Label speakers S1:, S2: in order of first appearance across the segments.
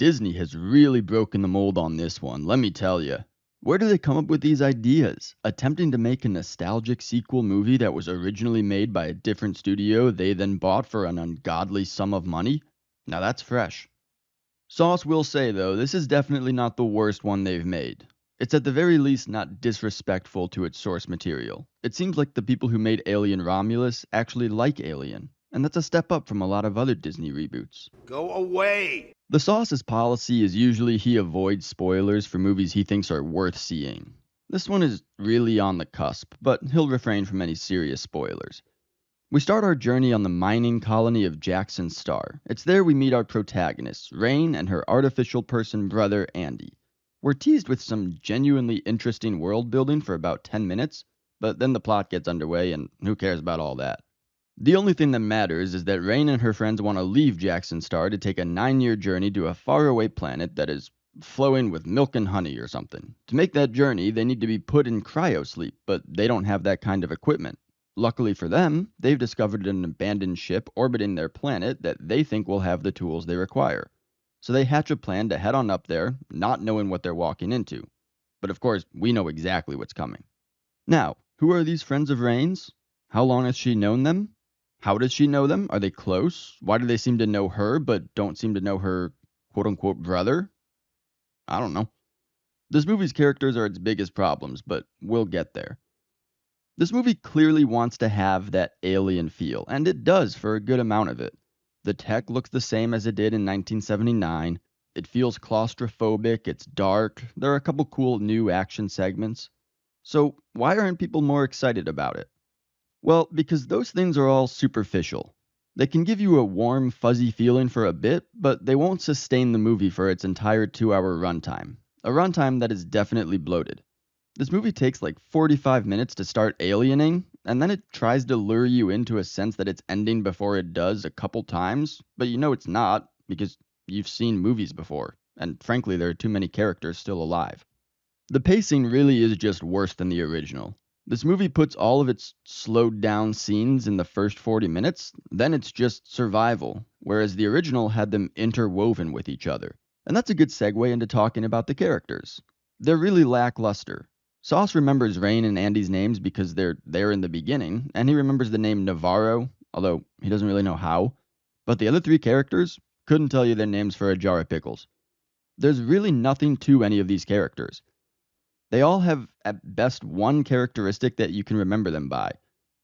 S1: Disney has really broken the mold on this one, let me tell you. Where do they come up with these ideas? Attempting to make a nostalgic sequel movie that was originally made by a different studio they then bought for an ungodly sum of money? Now that's fresh. Sauce will say, though, this is definitely not the worst one they've made. It's at the very least not disrespectful to its source material. It seems like the people who made Alien Romulus actually like Alien, and that's a step up from a lot of other Disney reboots.
S2: Go away!
S1: The Sauce's policy is usually he avoids spoilers for movies he thinks are worth seeing. This one is really on the cusp, but he'll refrain from any serious spoilers. We start our journey on the mining colony of Jackson Star. It's there we meet our protagonists, Rain and her artificial person brother, Andy. We're teased with some genuinely interesting world building for about 10 minutes, but then the plot gets underway and who cares about all that? The only thing that matters is that Rain and her friends want to leave Jackson Star to take a 9-year journey to a faraway planet that is flowing with milk and honey or something. To make that journey, they need to be put in cryosleep, but they don't have that kind of equipment. Luckily for them, they've discovered an abandoned ship orbiting their planet that they think will have the tools they require. So they hatch a plan to head on up there, not knowing what they're walking into. But of course, we know exactly what's coming. Now, who are these friends of Rain's? How long has she known them? How does she know them? Are they close? Why do they seem to know her but don't seem to know her quote-unquote brother? I don't know. This movie's characters are its biggest problems, but we'll get there. This movie clearly wants to have that alien feel, and it does for a good amount of it. The tech looks the same as it did in 1979. It feels claustrophobic, it's dark, there are a couple cool new action segments. So why aren't people more excited about it? Well, because those things are all superficial. They can give you a warm, fuzzy feeling for a bit, but they won't sustain the movie for its entire 2-hour runtime. A runtime that is definitely bloated. This movie takes like 45 minutes to start aliening, and then it tries to lure you into a sense that it's ending before it does a couple times, but you know it's not, because you've seen movies before, and frankly there are too many characters still alive. The pacing really is just worse than the original. This movie puts all of its slowed down scenes in the first 40 minutes, then it's just survival, whereas the original had them interwoven with each other. And that's a good segue into talking about the characters. They're really lackluster. Sauce remembers Rain and Andy's names because they're there in the beginning, and he remembers the name Navarro, although he doesn't really know how. But the other 3 characters couldn't tell you their names for a jar of pickles. There's really nothing to any of these characters. They all have at best one characteristic that you can remember them by.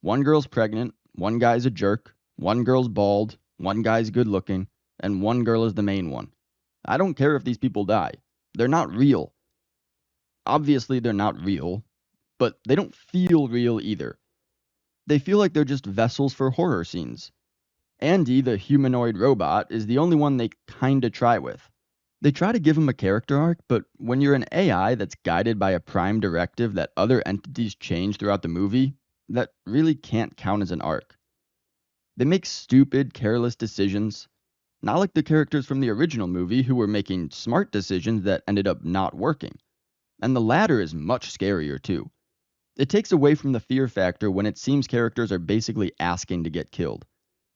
S1: One girl's pregnant, one guy's a jerk, one girl's bald, one guy's good looking, and one girl is the main one. I don't care if these people die. They're not real. Obviously, they're not real, but they don't feel real either. They feel like they're just vessels for horror scenes. Andy, the humanoid robot, is the only one they kinda try with. They try to give him a character arc, but when you're an AI that's guided by a prime directive that other entities change throughout the movie, that really can't count as an arc. They make stupid, careless decisions, not like the characters from the original movie who were making smart decisions that ended up not working. And the latter is much scarier too. It takes away from the fear factor when it seems characters are basically asking to get killed.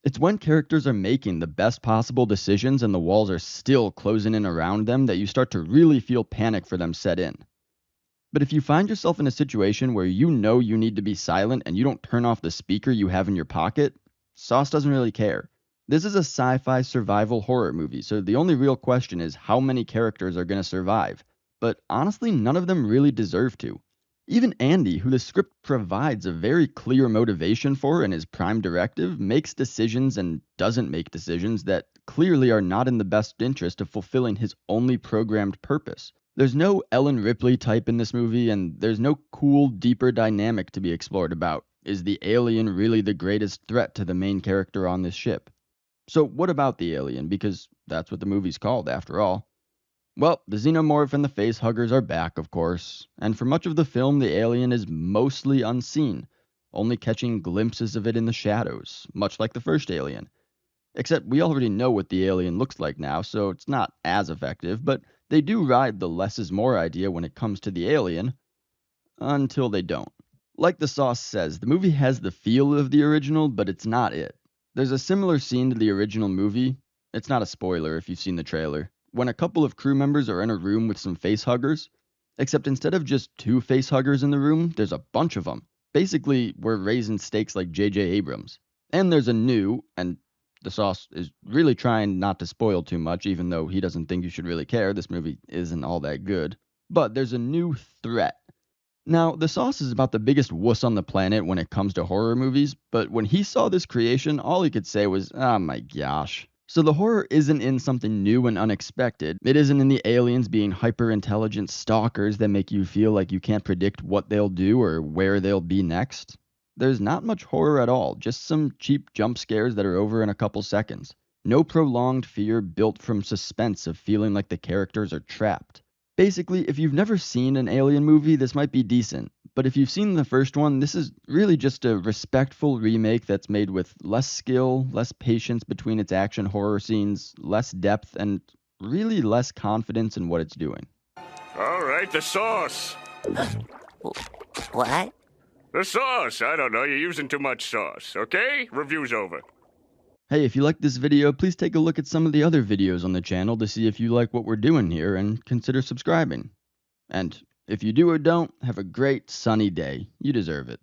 S1: It's when characters are making the best possible decisions and the walls are still closing in around them that you start to really feel panic for them set in. But if you find yourself in a situation where you know you need to be silent and you don't turn off the speaker you have in your pocket, Sauce doesn't really care. This is a sci-fi survival horror movie, so the only real question is how many characters are going to survive. But honestly, none of them really deserve to. Even Andy, who the script provides a very clear motivation for in his prime directive, makes decisions and doesn't make decisions that clearly are not in the best interest of fulfilling his only programmed purpose. There's no Ellen Ripley type in this movie, and there's no cool, deeper dynamic to be explored about. Is the alien really the greatest threat to the main character on this ship? So what about the alien? Because that's what the movie's called, after all. Well, the xenomorph and the facehuggers are back, of course, and for much of the film the alien is mostly unseen, only catching glimpses of it in the shadows, much like the first Alien. Except we already know what the alien looks like now, so it's not as effective, but they do ride the less is more idea when it comes to the alien, until they don't. Like the Sauce says, the movie has the feel of the original, but it's not it. There's a similar scene to the original movie. It's not a spoiler if you've seen the trailer. when a couple of crew members are in a room with some face huggers, except instead of just two face huggers in the room, there's a bunch of them. Basically, we're raising stakes like J.J. Abrams. And there's a new, and the sauce is really trying not to spoil too much, even though he doesn't think you should really care. This movie isn't all that good. But there's a new threat. Now, the sauce is about the biggest wuss on the planet when it comes to horror movies, but when he saw this creation, all he could say was, oh my gosh. So the horror isn't in something new and unexpected. It isn't in the aliens being hyper-intelligent stalkers that make you feel like you can't predict what they'll do or where they'll be next. There's not much horror at all, just some cheap jump scares that are over in a couple seconds. No prolonged fear built from suspense of feeling like the characters are trapped. Basically, if you've never seen an alien movie, this might be decent. But if you've seen the first one, this is really just a respectful remake that's made with less skill, less patience between its action horror scenes, less depth, and really less confidence in what it's doing.
S2: All right, the sauce.
S3: What?
S2: The sauce. I don't know. You're using too much sauce. Okay? Review's over.
S1: Hey, if you like this video, please take a look at some of the other videos on the channel to see if you like what we're doing here and consider subscribing. And if you do or don't, have a great sunny day. You deserve it.